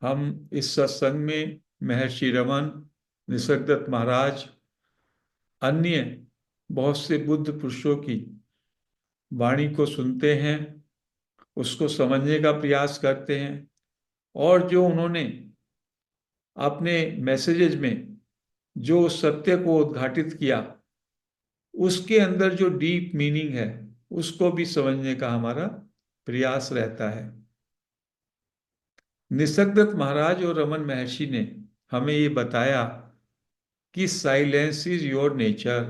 हम इस सत्संग में महर्षि रमन, निसर्गदत्त महाराज, अन्य बहुत से बुद्ध पुरुषों की वाणी को सुनते हैं, उसको समझने का प्रयास करते हैं, और जो उन्होंने अपने मैसेजेस में जो सत्य को उद्घाटित किया, उसके अंदर जो डीप मीनिंग है उसको भी समझने का हमारा प्रयास रहता है। निसर्गदत्त महाराज और रमन महर्षि ने हमें ये बताया कि साइलेंस इज योर नेचर।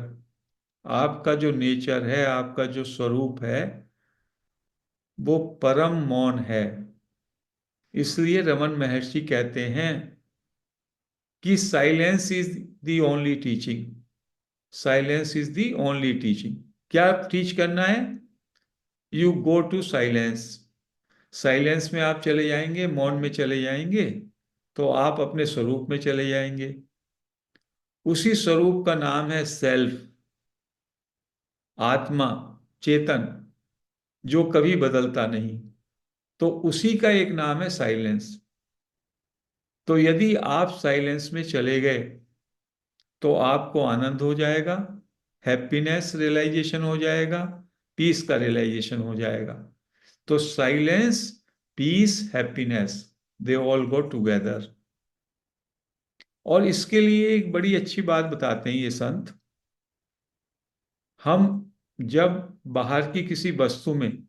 आपका जो नेचर है, आपका जो स्वरूप है, वो परम मौन है। इसलिए रमन महर्षि कहते हैं कि silence is the only teaching. Silence is the only teaching. क्या टीच करना है? You go to silence. Silence में आप चले जाएंगे, मौन में चले जाएंगे, तो आप अपने स्वरूप में चले जाएंगे। उसी स्वरूप का नाम है सेल्फ, आत्मा, चेतन, जो कभी बदलता नहीं। तो उसी का एक नाम है साइलेंस। तो यदि आप साइलेंस में चले गए तो आपको आनंद हो जाएगा, हैप्पीनेस रियलाइजेशन हो जाएगा, पीस का रियलाइजेशन हो जाएगा। तो silence, peace, happiness, they all go together. और इसके लिए एक बड़ी अच्छी बात बताते हैं ये संत। हम जब बाहर की किसी वस्तु में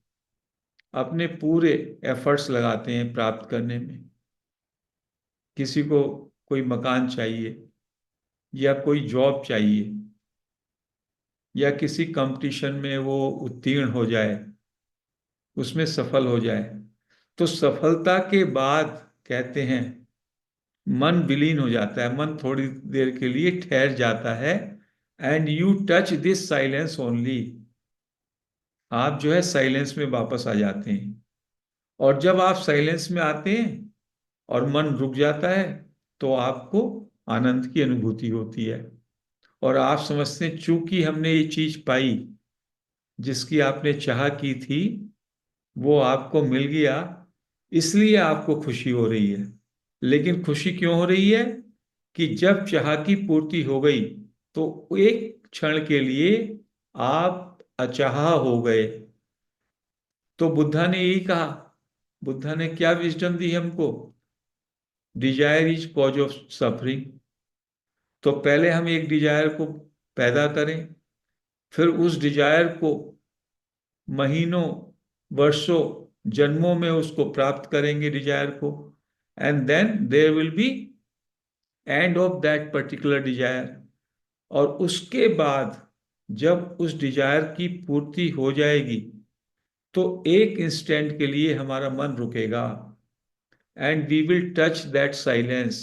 अपने पूरे एफर्ट्स लगाते हैं प्राप्त करने में, किसी को कोई मकान चाहिए, या कोई जॉब चाहिए, या किसी कंपटीशन में वो उत्तीर्ण हो जाए, उसमें सफल हो जाए, तो सफलता के बाद कहते हैं मन विलीन हो जाता है, मन थोड़ी देर के लिए ठहर जाता है। And you touch this silence only. आप जो है साइलेंस में वापस आ जाते हैं। और जब आप साइलेंस में आते हैं और मन रुक जाता है, तो आपको आनंद की अनुभूति होती है। और आप समझते हैं चूंकि हमने ये चीज पाई, जिसकी आपने चाह की थी, वो आपको मिल गया, इसलिए आपको खुशी हो रही है। लेकिन खुशी क्यों हो रही है? कि जब चाह की पूर्ति हो गई तो एक क्षण के लिए आप अचाहा हो गए। तो बुद्धा ने यही कहा। बुद्धा ने क्या विजडम दी हमको? Desire is cause of suffering. तो पहले हम एक डिजायर को पैदा करें, फिर उस डिजायर को महीनों, वर्षों, जन्मों में उसको प्राप्त करेंगे डिजायर को। And then there will be end of that particular desire. और उसके बाद जब उस डिजायर की पूर्ति हो जाएगी, तो एक इंस्टेंट के लिए हमारा मन रुकेगा, and we will touch that silence,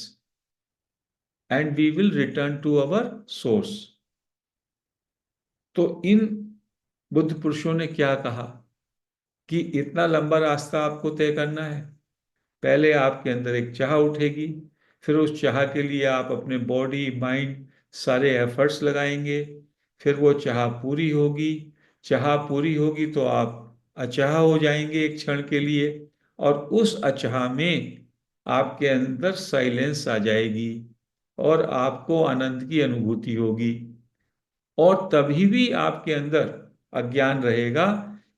and we will return to our source. तो इन बुद्ध पुरुषों ने क्या कहा कि इतना लंबा रास्ता आपको तय करना है। पहले आपके अंदर एक चाह उठेगी, फिर उस चाह के लिए आप अपने बॉडी, माइंड, सारे एफर्ट्स लगाएंगे, फिर वो चाह पूरी होगी। चाह पूरी होगी तो आप अचाह हो जाएंगे एक क्षण के लिए, और उस अचाह में आपके अंदर साइलेंस आ जाएगी और आपको आनंद की अनुभूति होगी। और तभी भी आपके अंदर अज्ञान रहेगा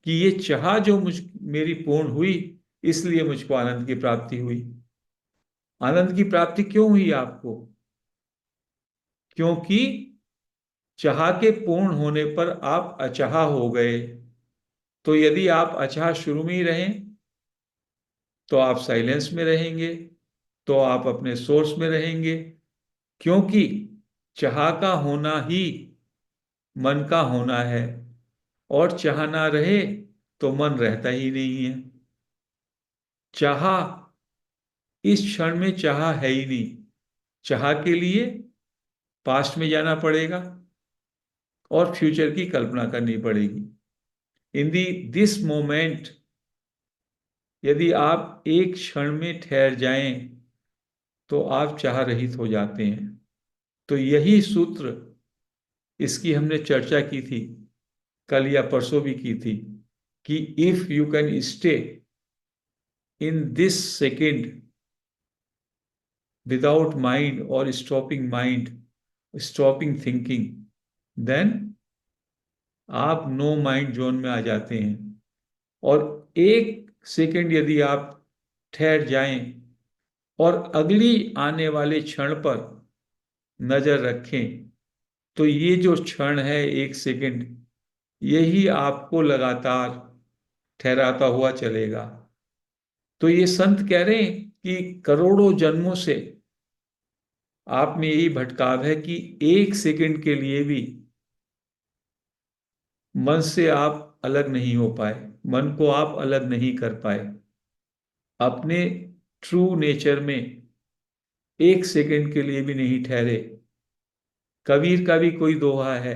कि ये चाह जो मेरी पूर्ण हुई, इसलिए मुझको आनंद की प्राप्ति हुई। आनंद की प्राप्ति क्यों हुई आपको? क्योंकि चाह के पूर्ण होने पर आप अचाह हो गए। तो यदि आप अचाह शुरू में ही रहें तो आप साइलेंस में रहेंगे, तो आप अपने सोर्स में रहेंगे। क्योंकि चाह का होना ही मन का होना है, और चाह ना रहे तो मन रहता ही नहीं है। चाह, इस क्षण में चाह है ही नहीं। चाह के लिए पास्ट में जाना पड़ेगा और फ्यूचर की कल्पना करनी पड़ेगी। इन दी दिस मोमेंट, यदि आप एक क्षण में ठहर जाएं तो आप चाह रहित हो जाते हैं। तो यही सूत्र, इसकी हमने चर्चा की थी, कल या परसों भी की थी, कि if you can stay in this second without mind or stopping mind, stopping thinking, then आप नो माइंड जोन में आ जाते हैं। और एक सेकंड यदि आप ठहर जाएं और अगली आने वाले क्षण पर नजर रखें, तो ये जो क्षण है, एक सेकंड, यही आपको लगातार ठहराता हुआ चलेगा। तो ये संत कह रहे हैं कि करोड़ों जन्मों से आप में यही भटकाव है कि एक सेकंड के लिए भी मन से आप अलग नहीं हो पाए, मन को आप अलग नहीं कर पाए अपने ट्रू नेचर में, एक सेकंड के लिए भी नहीं ठहरे। कबीर का भी कोई दोहा है,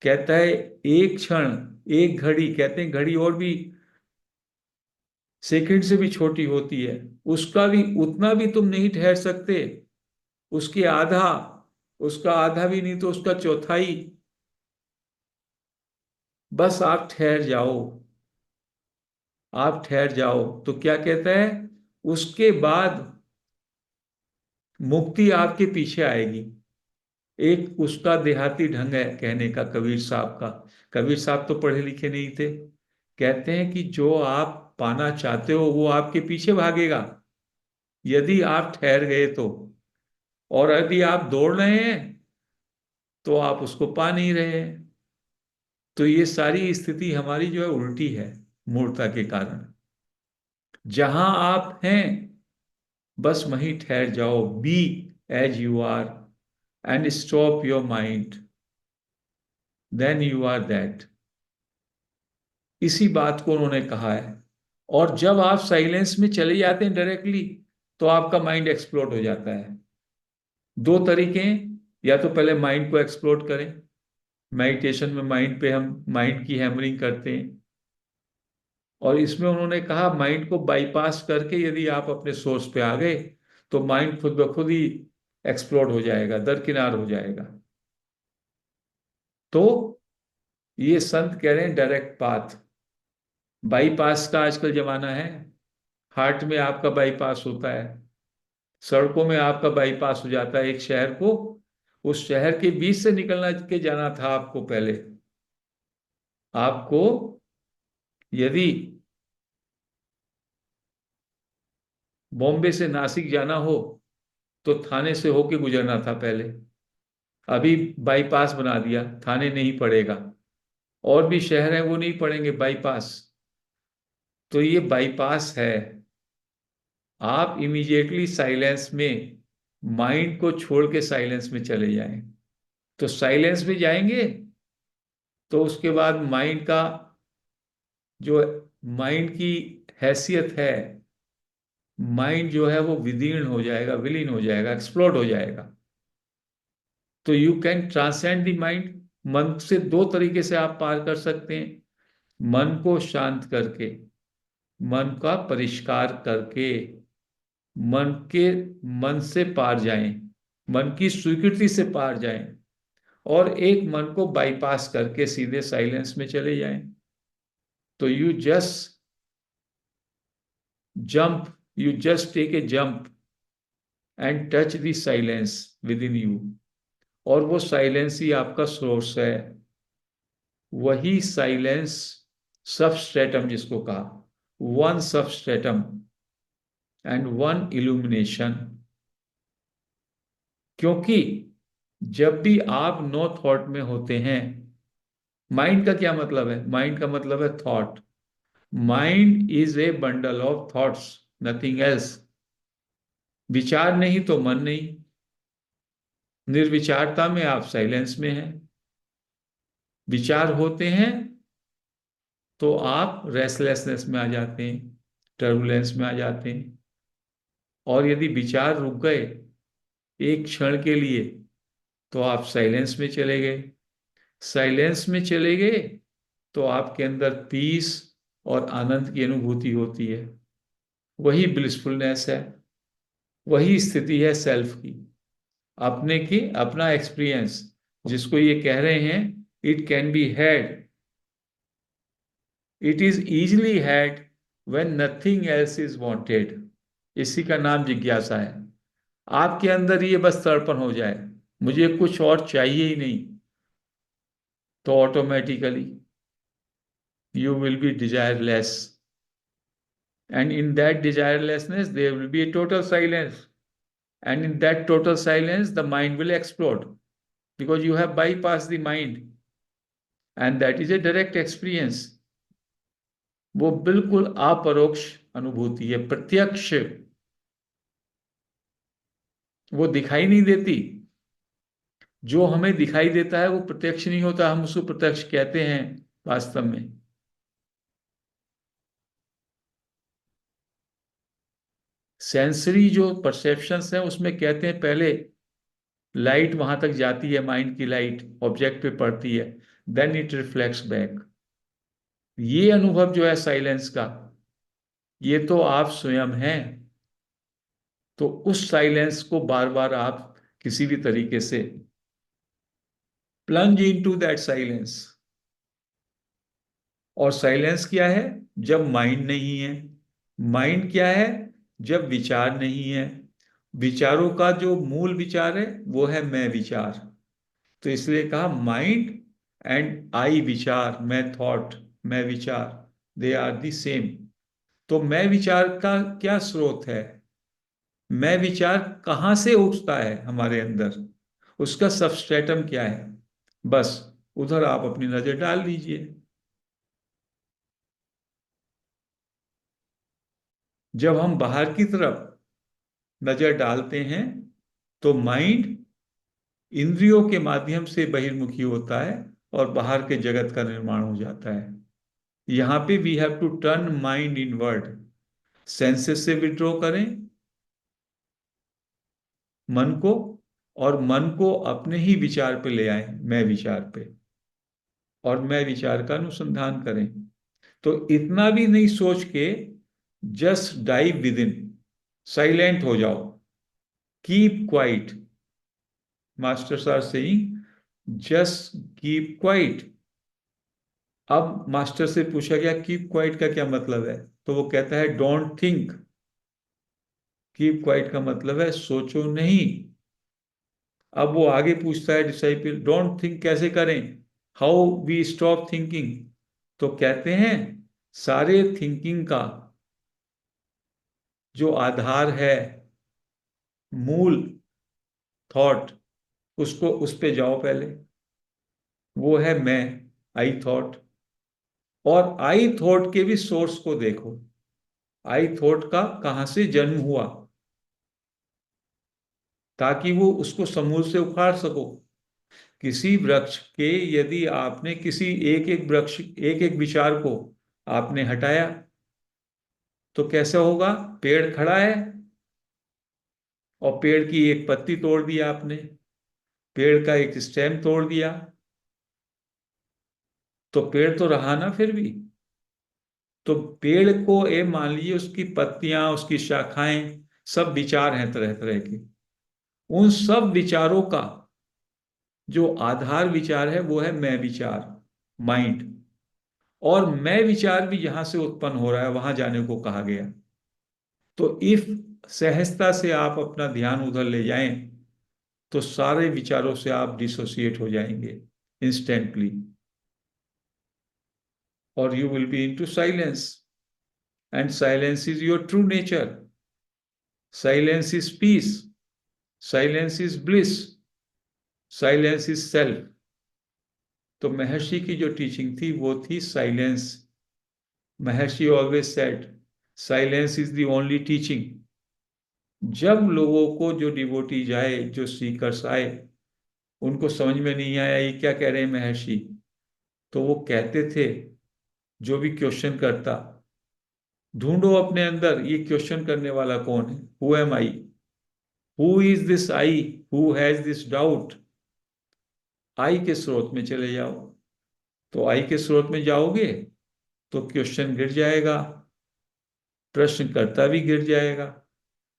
कहता है एक क्षण, एक घड़ी, कहते हैं घड़ी और भी सेकंड से भी छोटी होती है, उसका भी उतना भी तुम नहीं ठहर सकते, उसके आधा, उसका आधा भी नहीं तो उसका चौथाई, बस आप ठहर जाओ, आप ठहर जाओ। तो क्या कहता है, उसके बाद मुक्ति आपके पीछे आएगी। एक उसका देहाती ढंग है कहने का कबीर साहब का। कबीर साहब तो पढ़े लिखे नहीं थे, कहते हैं कि जो आप पाना चाहते हो वो आपके पीछे भागेगा यदि आप ठहर गए तो, और यदि आप दौड़ रहे हैं तो आप उसको पा नहीं रहे हैं। तो ये सारी स्थिति हमारी जो है उल्टी है, मूर्खता के कारण। जहां आप हैं बस वहीं ठहर जाओ, be as you are and stop your mind, then you are that. इसी बात को उन्होंने कहा है। और जब आप साइलेंस में चले जाते हैं डायरेक्टली, तो आपका माइंड एक्सप्लोड हो जाता है। दो तरीके हैं, या तो पहले माइंड को एक्सप्लोड करें, मेडिटेशन में माइंड पे हम माइंड की हैमरिंग करते हैं, और इसमें उन्होंने कहा माइंड को बाईपास करके यदि आप अपने सोर्स पे आ गए तो माइंड खुद ब खुद ही एक्सप्लोड हो जाएगा, दरकिनार हो जाएगा। तो ये संत कह रहे हैं डायरेक्ट पाथ, बाईपास का आजकल जमाना है। हार्ट में आपका बाईपास होता है, सड़कों में आपका बाईपास हो जाता है। एक शहर को उस शहर के बीच से निकलना के जाना था आपको पहले, आपको यदि बॉम्बे से नासिक जाना हो तो थाने से होके गुजरना था पहले। अभी बाईपास बना दिया, थाने नहीं पड़ेगा। और भी शहर हैं वो नहीं पड़ेंगे बाईपास। तो ये बाईपास है। आप इमीडिएटली साइलेंस में माइंड को छोड़ के साइलेंस में चले जाएं। तो साइलेंस में जाएंगे तो उसके बाद माइंड का जो, माइंड की हैसियत है, माइंड जो है वो विदीर्ण हो जाएगा, विलीन हो जाएगा, एक्सप्लोड हो जाएगा। तो you can transcend the mind. मन से दो तरीके से आप पार कर सकते हैं, मन को शांत करके, मन का परिष्कार करके, मन के, मन से पार जाएं, मन की स्वीकृति से पार जाएं, और एक मन को बाईपास करके सीधे साइलेंस में चले जाएं। तो you just jump, you just take a jump and touch the silence within you. और वो साइलेंस ही आपका सोर्स है, वही साइलेंस, सबस्ट्रेटम जिसको कहा, one substratum and one illumination. क्योंकि जब भी आप नो थॉट में होते हैं, माइंड का क्या मतलब है, माइंड का मतलब है thought. Mind is a bundle of thoughts, nothing else. विचार नहीं तो मन नहीं, निर्विचारता में आप साइलेंस में हैं। विचार होते हैं तो आप रेस्टलेसनेस में आ जाते हैं, टर्बुलेंस में आ जाते हैं। और यदि विचार रुक गए एक क्षण के लिए तो आप साइलेंस में चले गए। साइलेंस में चले गए तो आपके अंदर पीस और आनंद की अनुभूति होती है। वही ब्लिसफुलनेस है, वही स्थिति है सेल्फ की, अपने की, अपना एक्सपीरियंस, जिसको ये कह रहे हैं it can be had, it is easily had when nothing else is wanted. इसी का नाम जिज्ञासा है। आपके अंदर ये बस तर्पण हो जाए, मुझे कुछ और चाहिए ही नहीं, तो automatically you will be desireless, and in that desirelessness there will be a total silence, and in that total silence the mind will explode, because you have bypassed the mind, and that is a direct experience. वो बिल्कुल अपरोक्ष अनुभूति है, प्रत्यक्ष, वो दिखाई नहीं देती। जो हमें दिखाई देता है वो प्रत्यक्ष नहीं होता, हम उसको प्रत्यक्ष कहते हैं वास्तव में। सेंसरी जो परसेप्शंस हैं उसमें कहते हैं पहले लाइट वहां तक जाती है, माइंड की लाइट ऑब्जेक्ट पे पड़ती है, देन इट रिफ्लेक्ट्स बैक। ये अनुभव जो है साइलेंस का, ये तो आप स्वयं हैं। तो उस साइलेंस को बार बार आप किसी भी तरीके से प्लंज इनटू दैट साइलेंस। और साइलेंस क्या है? जब माइंड नहीं है। माइंड क्या है? जब विचार नहीं है। विचारों का जो मूल विचार है वो है मैं विचार। तो इसलिए कहा माइंड एंड आई विचार, मैं थॉट, मैं विचार, दे आर दी सेम। तो मैं विचार का क्या स्रोत है? मैं विचार कहाँ से उठता है हमारे अंदर? उसका सबस्ट्रेटम क्या है? बस उधर आप अपनी नजर डाल दीजिए। जब हम बाहर की तरफ नजर डालते हैं तो माइंड इंद्रियों के माध्यम से बहिर्मुखी होता है और बाहर के जगत का निर्माण हो जाता है। यहां पे we have to turn mind inward. Senses से विड्रॉ करें मन को, और मन को अपने ही विचार पे ले आए, मैं विचार पे, और मैं विचार का अनुसंधान करें। तो इतना भी नहीं सोच के just dive within, silent हो जाओ, keep quiet. Masters are saying just keep quiet. अब मास्टर से पूछा गया कीप क्वाइट का क्या मतलब है, तो वो कहता है डोंट थिंक। कीप क्वाइट का मतलब है सोचो नहीं। अब वो आगे पूछता है डिसाइपल डोंट थिंक कैसे करें, हाउ वी स्टॉप थिंकिंग। तो कहते हैं सारे थिंकिंग का जो आधार है, मूल थॉट, उसको उस पे जाओ पहले। वो है मैं, आई थॉट। और आई थॉट के भी सोर्स को देखो, आई थॉट का कहां से जन्म हुआ, ताकि वो उसको समूल से उखाड़ सको। किसी वृक्ष के यदि आपने किसी एक एक वृक्ष, एक एक विचार को आपने हटाया तो कैसे होगा? पेड़ खड़ा है और पेड़ की एक पत्ती तोड़ दी आपने, पेड़ का एक स्टेम तोड़ दिया, तो पेड़ तो रहा ना फिर भी। तो पेड़ को ये मान लीजिए उसकी पत्तियां, उसकी शाखाएं सब विचार हैं तरह तरह के। उन सब विचारों का जो आधार विचार है वो है मैं विचार, माइंड। और मैं विचार भी जहां से उत्पन्न हो रहा है वहां जाने को कहा गया। तो इफ सहजता से आप अपना ध्यान उधर ले जाएं तो सारे विचारों से आप डिसोसिएट हो जाएंगे इंस्टेंटली, और you will B into silence. And silence is your true nature. Silence is peace, silence is bliss, silence is self. तो महर्षि की जो टीचिंग थी वो थी silence. Maharshi always said silence is the only teaching. जब लोगों को, जो डिवोटी जाए, जो सीकर्स आए, उनको समझ में नहीं आया ये क्या कह रहे हैं महर्षि, तो वो कहते थे, जो भी क्वेश्चन करता, ढूंढो अपने अंदर ये क्वेश्चन करने वाला कौन है, who am I, who is this I who has this doubt. I के स्रोत में चले जाओ। तो आई के स्रोत में जाओगे तो क्वेश्चन गिर जाएगा, प्रश्नकर्ता भी गिर जाएगा,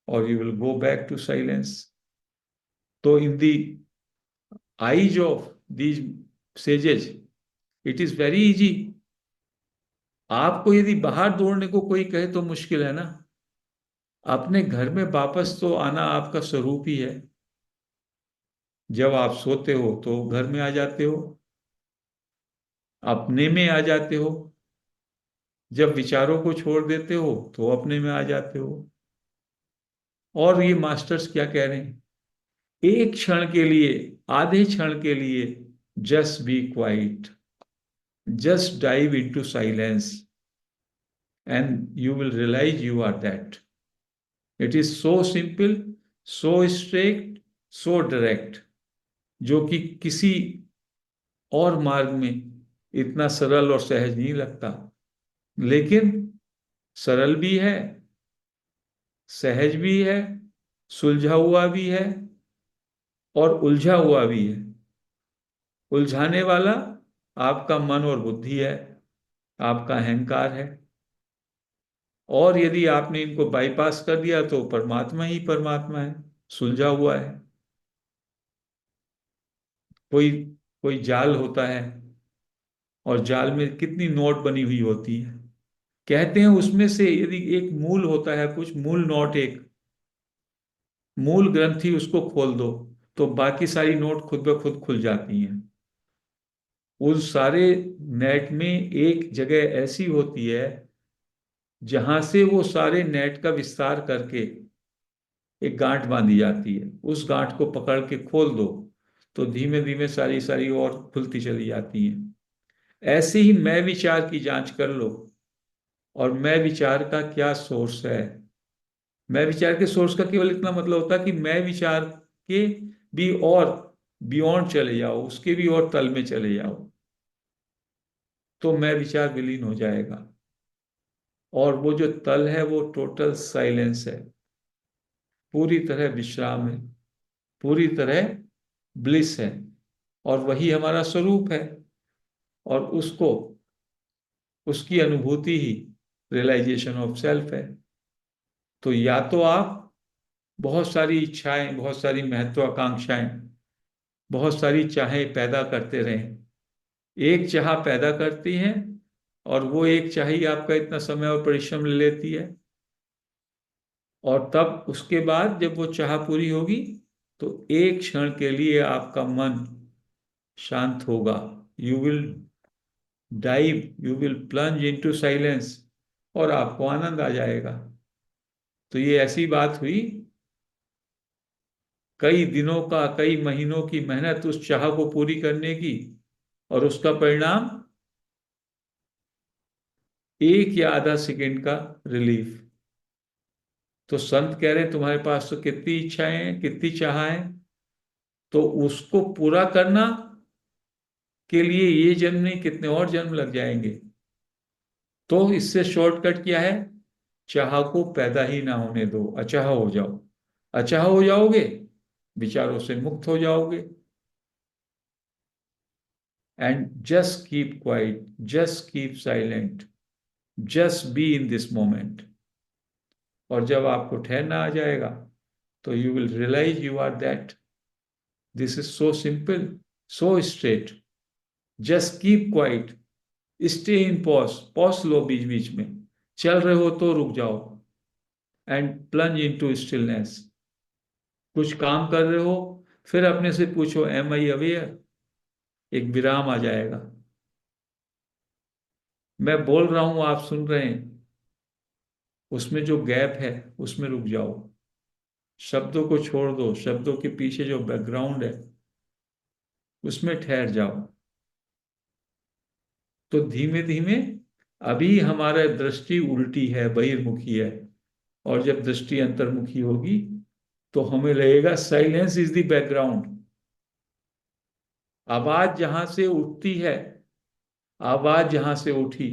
और you will go back to silence. तो इन दी eyes of these sages it is very easy। आपको यदि बाहर दौड़ने को कोई कहे तो मुश्किल है ना, अपने घर में वापस तो आना आपका स्वरूप ही है। जब आप सोते हो तो घर में आ जाते हो, अपने में आ जाते हो। जब विचारों को छोड़ देते हो तो अपने में आ जाते हो। और ये मास्टर्स क्या कह रहे हैं? एक क्षण के लिए, आधे क्षण के लिए, just be quiet, just dive into silence, and you will realise you are that. It is so simple, so straight, so direct, जो कि किसी और मार्ग में इतना सरल और सहज नहीं लगता। लेकिन सरल भी है, सहज भी है, सुलझा हुआ भी है, और उलझा हुआ भी है। उलझाने वाला आपका मन और बुद्धि है, आपका अहंकार है। और यदि आपने इनको बाईपास कर दिया तो परमात्मा ही परमात्मा है, सुलझा हुआ है। कोई कोई जाल होता है, और जाल में कितनी नोट बनी हुई होती है। कहते हैं उसमें से यदि एक मूल होता है, कुछ मूल नोट, एक मूल ग्रंथि उसको खोल दो, तो बाकी सारी नोट खुद ब खुद खुल जाती हैं। उस सारे नेट में एक जगह ऐसी होती है जहां से वो सारे नेट का विस्तार करके एक गांठ बांधी जाती है। उस गांठ को पकड़ के खोल दो तो धीमे धीमे सारी सारी और खुलती चली जाती हैं। ऐसे ही मैं विचार की जांच कर लो, और मैं विचार का क्या सोर्स है। मैं विचार के सोर्स का केवल इतना मतलब होता है कि मैं विचार के भी और बियॉन्ड चले जाओ, उसके भी और तल में चले जाओ, तो मैं विचार विलीन हो जाएगा। और वो जो तल है वो टोटल साइलेंस है, पूरी तरह विश्राम है, पूरी तरह ब्लिस है। और वही हमारा स्वरूप है। और उसको, उसकी अनुभूति ही रियलाइजेशन ऑफ सेल्फ है। तो या तो आप बहुत सारी इच्छाएं, बहुत सारी महत्वाकांक्षाएं, बहुत सारी चाहें पैदा करते रहें। एक चाह पैदा करती हैं, और वो एक चाह ही आपका इतना समय और परिश्रम ले लेती है। और तब उसके बाद जब वो चाह पूरी होगी, तो एक क्षण के लिए आपका मन शांत होगा। You will dive, you will plunge into silence, और आपको आनंद आ जाएगा। तो ये ऐसी बात हुई, कई दिनों का, कई महीनों की मेहनत उस चाह को पूरी करने की, और उसका परिणाम एक या आधा सेकेंड का रिलीफ। तो संत कह रहे हैं तुम्हारे पास तो कितनी इच्छाएं हैं, कितनी चाह है, तो उसको पूरा करना के लिए ये जन्म नहीं, कितने और जन्म लग जाएंगे। तो इससे शॉर्टकट क्या है? चाह को पैदा ही ना होने दो, अचाह हो जाओ। अचाह हो जाओगे, विचारों से मुक्त हो जाओगे। And just keep quiet, just keep silent, just be in this moment. और जब आपको ठहरना आ जाएगा, तो you will realise you are that. This is so simple, so straight. Just keep quiet, stay in pause, pause लो बीच बीच में। चल रहे हो तो रुक जाओ, एंड प्लंज इनटू स्टिलनेस। कुछ काम कर रहे हो, फिर अपने से पूछो एम आई अवेयर। एक विराम आ जाएगा। मैं बोल रहा हूं, आप सुन रहे हैं, उसमें जो गैप है उसमें रुक जाओ। शब्दों को छोड़ दो, शब्दों के पीछे जो बैकग्राउंड है उसमें ठहर जाओ। तो धीमे धीमे, अभी हमारा दृष्टि उल्टी है, बहिर्मुखी है, और जब दृष्टि अंतर्मुखी होगी तो हमें लगेगा साइलेंस इज द बैकग्राउंड। आवाज जहां से उठती है, आवाज जहां से उठी,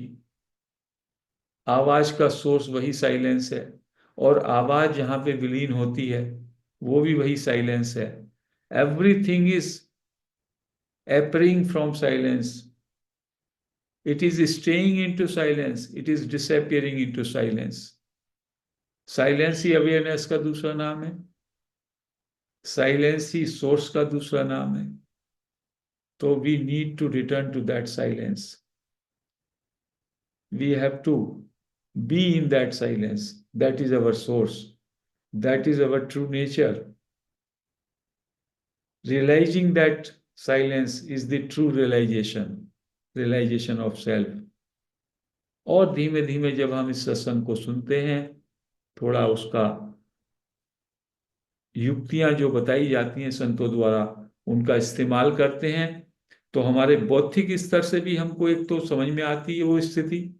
आवाज का सोर्स वही साइलेंस है। और आवाज जहां पे विलीन होती है, वो भी वही साइलेंस है। Everything is appearing from silence. It is staying into silence. It is disappearing into silence. Silence he awareness का दूसरा नाम है। साइलेंस ही सोर्स का दूसरा नाम है। तो we need to return to that silence. We have to be in that silence. That is our source. That is our true nature. Realizing that silence is the true realization of self. और धीमे धीमे जब हम इस सत्संग को सुनते हैं, थोड़ा उसका युक्तियां जो बताई जाती हैं संतों द्वारा उनका इस्तेमाल करते हैं, तो हमारे बौद्धिक स्तर से भी हमको एक तो समझ में आती है वो स्थिति,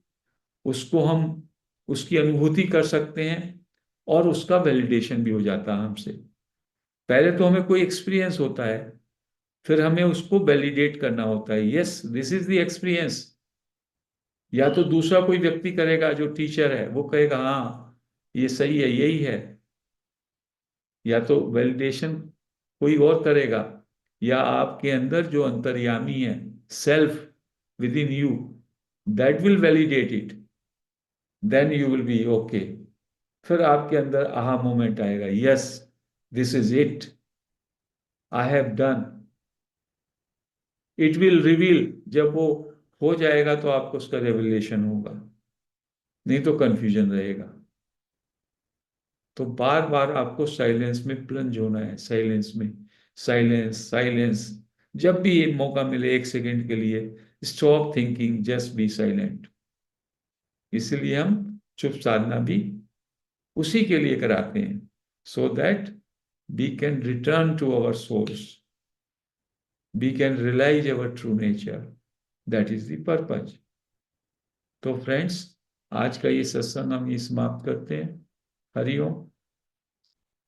उसको हम उसकी अनुभूति कर सकते हैं, और उसका वैलिडेशन भी हो जाता है हमसे। पहले तो हमें कोई एक्सपीरियंस होता है, फिर हमें उसको वैलिडेट करना होता है, yes this is the experience. या तो दूसरा कोई व्यक्ति करेगा, जो टीचर है वो कहेगा हाँ ये सही है, यही है। या तो वैलिडेशन कोई और करेगा, या आपके अंदर जो अंतर्यामी है, self within you, that will validate it, then you will be okay. फिर आपके अंदर आहा मोमेंट आएगा, yes this is it, I have done. It will reveal, जब वो हो जाएगा तो आपको उसका रेवलेशन होगा, नहीं तो कंफ्यूजन रहेगा। तो बार बार आपको साइलेंस में प्लंज होना है, साइलेंस में, साइलेंस साइलेंस। जब भी ये मौका मिले 1 सेकेंड के लिए, stop thinking, just be silent. इसलिए हम चुप साधना भी उसी के लिए कराते हैं, so that we can return to our source, we can realise our true nature, that is the purpose. तो फ्रेंड्स, आज का ये सत्संग हम ये समाप्त करते हैं। हरि ओम।